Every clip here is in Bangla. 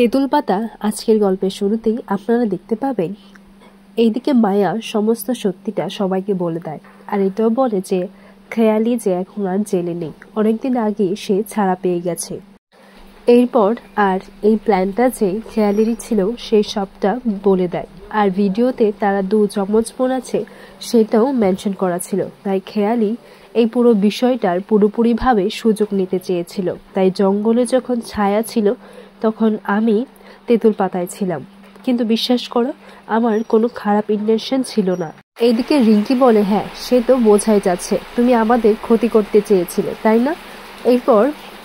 তেঁতুল পাতা আজকের গল্পের শুরুতেই আপনারা দেখতে পাবেন এইদিকে মায়া সমস্ত সত্যিটা সবাইকে বলে দেয়, আর এটাও বলে যে খেয়ালি যে এখন আর জেলে নেই, অনেকদিন আগে সে ছাড়া পেয়ে গেছে। এরপর আর এই প্ল্যানটা যে খেয়ালিরই ছিল সেই সবটা বলে দেয়, আর ভিডিওতে তারা 2 চমচ বোন আছে সেটাও মেনশন করা ছিল। তাই খেয়ালি এই পুরো বিষয়টার পুরোপুরিভাবে সুযোগ নিতে চেয়েছিল। তাই জঙ্গলে যখন ছায়া ছিল তখন আমি তেঁতুল পাতায় ছিলাম, কিন্তু বিশ্বাস করো আমার কোনো খারাপ ইন্টেনশন ছিল না। এইদিকে রিঙ্কি বলে, হ্যাঁ সে তো বোঝাই যাচ্ছে তুমি আমাদের ক্ষতি করতে চেয়েছিলে, তাই না? এরপর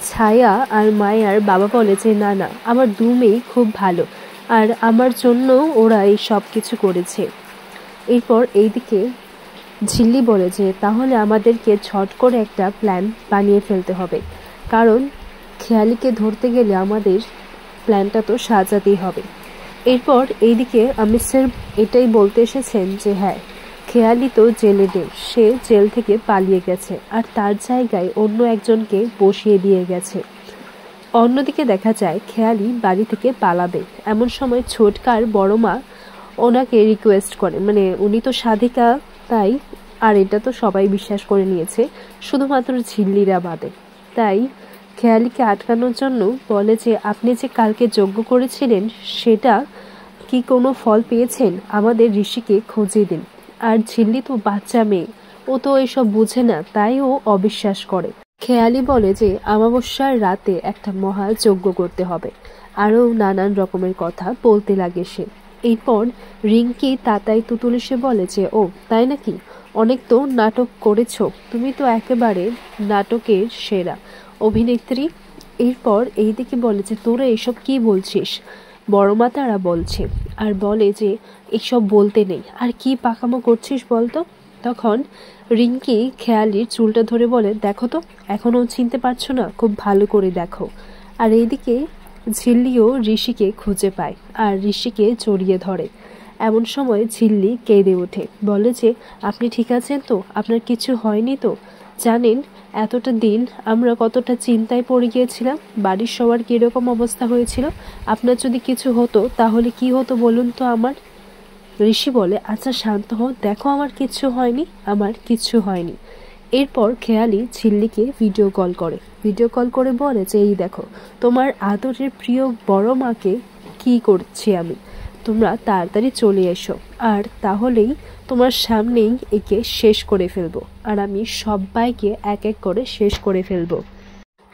ছায়া আর মায়ার বাবা বলে যে না না, আমার 2 মেয়ে খুব ভালো, আর আমার জন্য ওরা এই সব কিছু করেছে। এরপর এইদিকে ঝিল্লি বলে যে তাহলে আমাদেরকে ছট করে একটা প্ল্যান বানিয়ে ফেলতে হবে, কারণ খেয়ালিকে ধরতে গেলে আমাদের প্ল্যানটা তো সাজাতেই হবে। এরপর এইদিকে আমির স্যার এটাই বলতে এসেছেন যে হ্যাঁ খেয়ালি তো জেলে নেই, সে জেল থেকে পালিয়ে গেছে আর তার জায়গায় অন্য একজনকে বসিয়ে দিয়ে গেছে। অন্যদিকে দেখা যায় খেয়ালি বাড়ি থেকে পালাবে, এমন সময় ছোটকার বড় মা ওনাকে রিকোয়েস্ট করে, মানে উনি তো সাধিকা তাই, আর এটা তো সবাই বিশ্বাস করে নিয়েছে শুধুমাত্র ঝিল্লিরা বাদে। তাই খেয়ালিকে আটকানোর জন্য বলে যে আপনি যে কালকে যজ্ঞ করেছিলেন সেটা কি কোনো ফল পেয়েছেন, আমাদের ঋষিকে খুঁজে দিন। আর ঝিল্লি তো বাচ্চা মেয়ে, ও তো এসব বুঝে না, তাই ও অবিশ্বাস করে। খেয়ালি বলে যে অমাবস্যার রাতে একটা মহা যজ্ঞ করতে হবে, আরও নানান রকমের কথা বলতে লাগে সে। এরপর রিঙ্কি তাতাই তুতুল এসে বলে যে ও তাই নাকি, অনেক তো নাটক করেছো, তুমি তো একেবারে নাটকের সেরা অভিনেত্রী। এরপর এইদিকে বলে যে তোরা এসব কি বলছিস, বড় মা তারা বলছে, আর বলে যে এসব বলতে নেই, আর কি পাকামো করছিস বলতো। তখন রিঙ্কি খেয়ালির চুলটা ধরে বলে দেখো তো এখনও চিনতে পারছো না, খুব ভালো করে দেখো। আর এইদিকে ঝিল্লিও ঋষিকে খুঁজে পায় আর ঋষিকে জড়িয়ে ধরে। এমন সময় ঝিল্লি কেঁদে ওঠে, বলে যে আপনি ঠিক আছেন তো, আপনার কিছু হয়নি তো? জানেন এতটা দিন আমরা কতটা চিন্তায় পড়ে গিয়েছিলাম, বাড়ির সবার কিরকম অবস্থা হয়েছিল, আপনার যদি কিছু হতো তাহলে কি হতো বলুন তো আমার। ঋষি বলে আচ্ছা শান্ত হও, দেখো আমার কিচ্ছু হয়নি, আমার কিচ্ছু হয়নি। এরপর খেয়ালি ঝিল্লিকে ভিডিও কল করে বলে যে এই দেখো তোমার আদরের প্রিয় বড় মাকে কি করছি আমি, তোমরা তাড়াতাড়ি চলে এসো, আর তাহলেই তোমার সামনেই একে শেষ করে ফেলবো, আর আমি সবাইকে এক এক করে শেষ করে ফেলবো।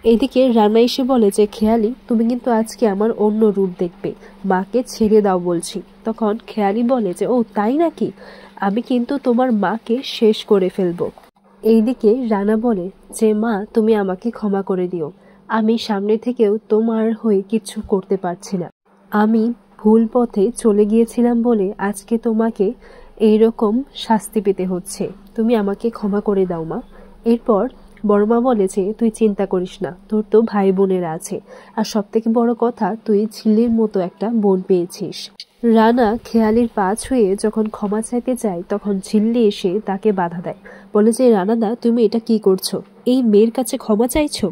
এদিকে রানা এসে বলে যে খেয়ালি তুমি কিন্তু আজকে আমার অন্য রূপ দেখবে, মাকে ছেড়ে দাও বলছি। তখন খেয়ালি বলে যে ও তাই নাকি, আমি কিন্তু তোমার মাকে শেষ করে ফেলবো। এইদিকে রানা বলে যে মা তুমি আমাকে ক্ষমা করে দিও, আমি সামনে থেকেও তোমার হয়ে কিছু করতে পারছি না, আমি ভুল পথে চলে গিয়েছিলাম বলে আজকে তোমাকে এইরকম শাস্তি পেতে হচ্ছে, তুমি আমাকে ক্ষমা করে দাও মা। এরপর বড়মা বলে যে তুই চিন্তা করিস না, তোর তো ভাই বোনেরা আছে, আর সব থেকে বড় কথা তুই ঝিল্লির মতো একটা বোন পেয়েছিস। রানা খেয়ালির পা ছুঁয়ে যখন ক্ষমা চাইতে যায় তখন ঝিল্লি এসে তাকে বাধা দেয়, বলে যে রানাদা তুমি এটা কি করছো, এই মেয়ের কাছে ক্ষমা চাইছো?